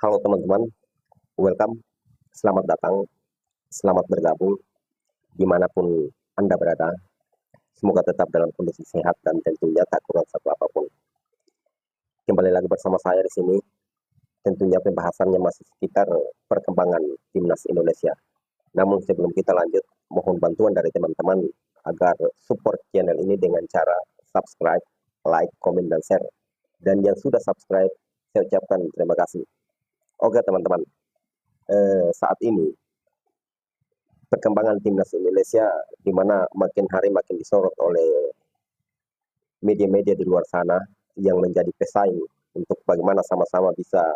Halo teman-teman, welcome, selamat datang, selamat bergabung dimanapun Anda berada. Semoga tetap dalam kondisi sehat dan tentunya tak kurang satu apapun. Kembali lagi bersama saya di sini, tentunya pembahasannya masih sekitar perkembangan timnas Indonesia. Namun sebelum kita lanjut, mohon bantuan dari teman-teman agar support channel ini dengan cara subscribe, like, komen, dan share. Dan yang sudah subscribe, saya ucapkan terima kasih. Oke teman-teman, saat ini perkembangan timnas Indonesia di mana makin hari makin disorot oleh media-media di luar sana yang menjadi pesaing untuk bagaimana sama-sama bisa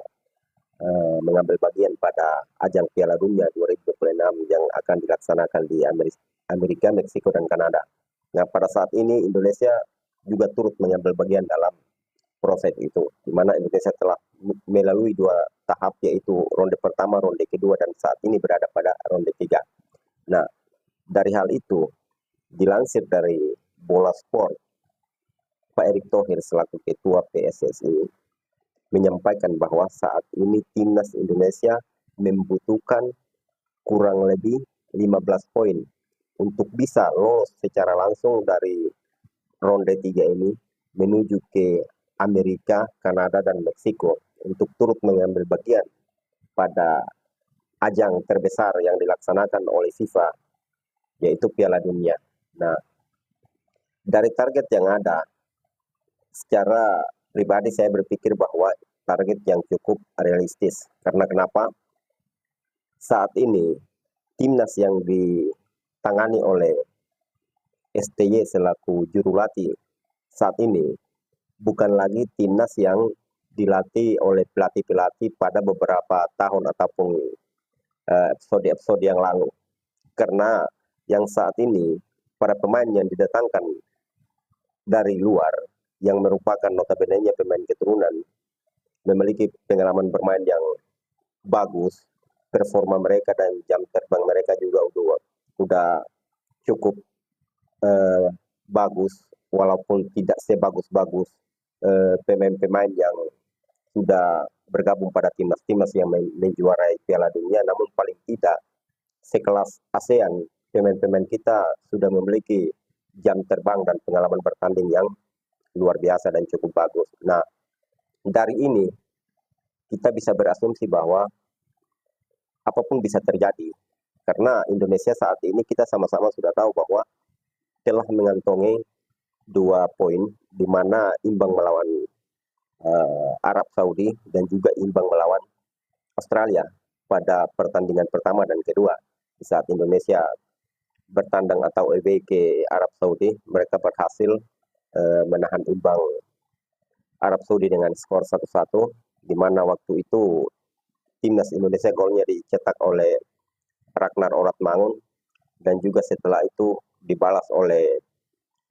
mengambil bagian pada ajang Piala Dunia 2026 yang akan dilaksanakan di Amerika, Meksiko, dan Kanada. Nah, pada saat ini Indonesia juga turut mengambil bagian dalam proses itu, di mana Indonesia telah melalui dua tahap, yaitu ronde pertama, ronde kedua, dan saat ini berada pada ronde tiga. Nah, dari hal itu, dilansir dari Bola Sport, Pak Erick Thohir selaku Ketua PSSI menyampaikan bahwa saat ini timnas Indonesia membutuhkan kurang lebih 15 poin untuk bisa lolos secara langsung dari ronde 3 ini menuju ke Amerika, Kanada, dan Meksiko untuk turut mengambil bagian pada ajang terbesar yang dilaksanakan oleh FIFA, yaitu Piala Dunia. Nah, dari target yang ada, secara pribadi saya berpikir bahwa target yang cukup realistis. Karena kenapa? Saat ini timnas yang ditangani oleh STY selaku juru latih saat ini bukan lagi timnas yang dilatih oleh pelatih-pelatih pada beberapa tahun ataupun episode-episode yang lalu. Karena yang saat ini para pemain yang didatangkan dari luar yang merupakan notabene pemain keturunan memiliki pengalaman bermain yang bagus, performa mereka dan jam terbang mereka juga udah cukup bagus, walaupun tidak sebagus-bagus pemain-pemain yang sudah bergabung pada timnas-timnas yang menjuarai Piala Dunia, namun paling tidak sekelas ASEAN, pemain-pemain kita sudah memiliki jam terbang dan pengalaman bertanding yang luar biasa dan cukup bagus. Nah, dari ini kita bisa berasumsi bahwa apapun bisa terjadi. Karena Indonesia saat ini kita sama-sama sudah tahu bahwa telah mengantongi 2 poin, di mana imbang melawan Arab Saudi dan juga imbang melawan Australia pada pertandingan pertama dan kedua. Di saat Indonesia bertandang atau away ke Arab Saudi, mereka berhasil menahan imbang Arab Saudi dengan skor 1-1, di mana waktu itu timnas Indonesia golnya dicetak oleh Ragnar Oratmangun, dan juga setelah itu dibalas oleh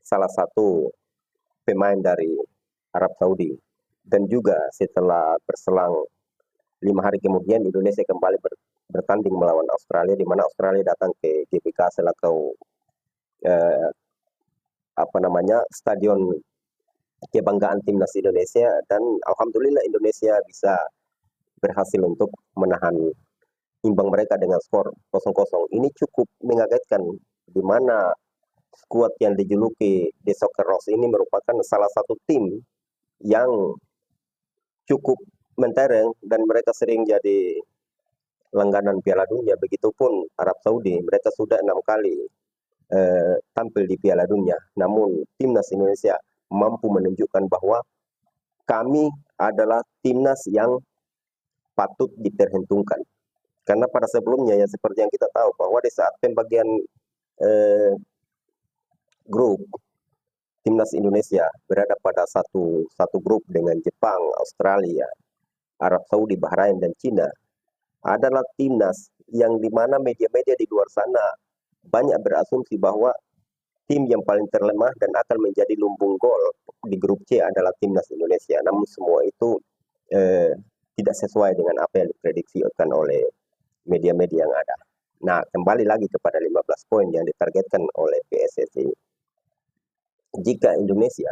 salah satu pemain dari Arab Saudi. Dan juga setelah berselang 5 hari kemudian Indonesia kembali bertanding melawan Australia, di mana Australia datang ke GBK selaku stadion kebanggaan timnas Indonesia, dan alhamdulillah Indonesia bisa berhasil untuk menahan imbang mereka dengan skor 0-0. Ini cukup mengagetkan, di mana skuad yang dijuluki The Soccer Rose ini merupakan salah satu tim yang cukup mentereng dan mereka sering jadi langganan Piala Dunia. Begitupun Arab Saudi, mereka sudah 6 kali tampil di Piala Dunia. Namun timnas Indonesia mampu menunjukkan bahwa kami adalah timnas yang patut diperhitungkan. Karena pada sebelumnya ya seperti yang kita tahu bahwa di saat pembagian grup, timnas Indonesia berada pada satu grup dengan Jepang, Australia, Arab Saudi, Bahrain, dan Cina. Adalah timnas yang dimana media-media di luar sana banyak berasumsi bahwa tim yang paling terlemah dan akan menjadi lumbung gol di grup C adalah timnas Indonesia. Namun semua itu tidak sesuai dengan apa yang diprediksikan oleh media-media yang ada. Nah, kembali lagi kepada 15 poin yang ditargetkan oleh PSSI. Jika Indonesia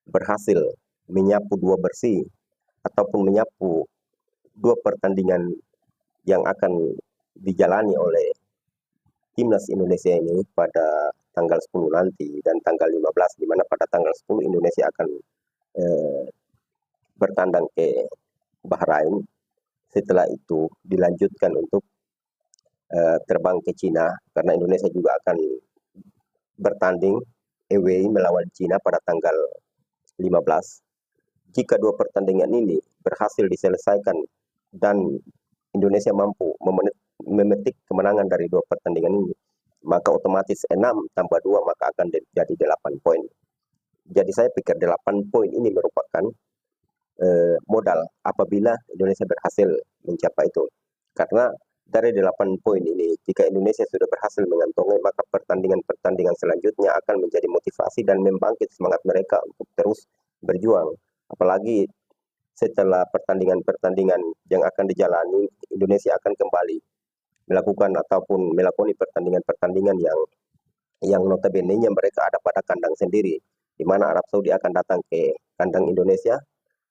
berhasil menyapu 2 bersih ataupun menyapu dua pertandingan yang akan dijalani oleh timnas Indonesia ini pada tanggal 10 nanti dan tanggal 15, di mana pada tanggal 10 Indonesia akan eh, bertandang ke Bahrain. Setelah itu dilanjutkan untuk terbang ke Cina, karena Indonesia juga akan bertanding away melawan Cina pada tanggal 15. Jika dua pertandingan ini berhasil diselesaikan dan Indonesia mampu memetik kemenangan dari dua pertandingan ini, maka otomatis 6 tambah 2 maka akan jadi 8 poin. Jadi saya pikir 8 poin ini merupakan modal apabila Indonesia berhasil mencapai itu. Karena dari 8 poin ini, jika Indonesia sudah berhasil mengantongi, maka pertandingan-pertandingan selanjutnya akan menjadi motivasi dan membangkit semangat mereka untuk terus berjuang. Apalagi setelah pertandingan-pertandingan yang akan dijalani, Indonesia akan kembali melakukan ataupun melakoni pertandingan-pertandingan yang notabene-nya mereka ada pada kandang sendiri, di mana Arab Saudi akan datang ke kandang Indonesia,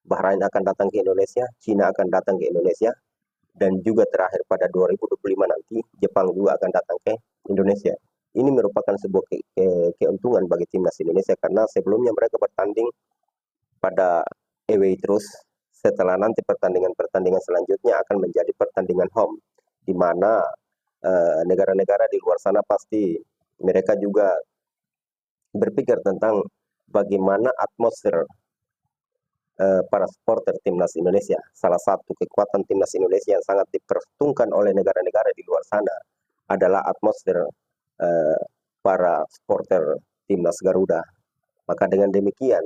Bahrain akan datang ke Indonesia, Cina akan datang ke Indonesia, dan juga terakhir pada 2025 nanti Jepang juga akan datang ke Indonesia. Ini merupakan sebuah keuntungan bagi timnas Indonesia, karena sebelumnya mereka bertanding pada away terus. Setelah nanti pertandingan-pertandingan selanjutnya akan menjadi pertandingan home, di mana negara-negara di luar sana pasti mereka juga berpikir tentang bagaimana atmosfer para supporter timnas Indonesia. Salah satu kekuatan timnas Indonesia yang sangat diperhitungkan oleh negara-negara di luar sana adalah atmosfer para supporter timnas Garuda. Maka dengan demikian,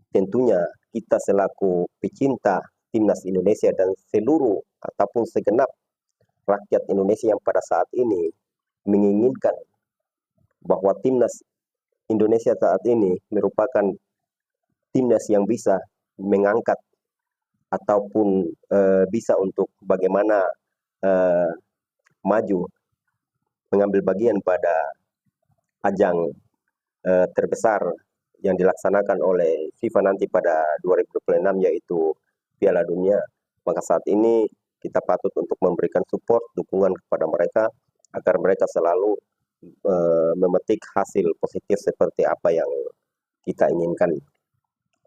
tentunya kita selaku pecinta timnas Indonesia dan seluruh ataupun segenap rakyat Indonesia yang pada saat ini menginginkan bahwa timnas Indonesia saat ini merupakan timnas yang bisa mengangkat ataupun bisa untuk bagaimana maju mengambil bagian pada ajang terbesar yang dilaksanakan oleh FIFA nanti pada 2026, yaitu Piala Dunia. Maka saat ini kita patut untuk memberikan support, dukungan kepada mereka agar mereka selalu memetik hasil positif seperti apa yang kita inginkan.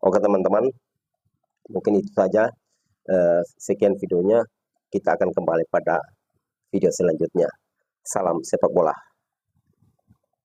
Oke teman-teman, mungkin itu saja. Sekian videonya, kita akan kembali pada video selanjutnya. Salam sepak bola.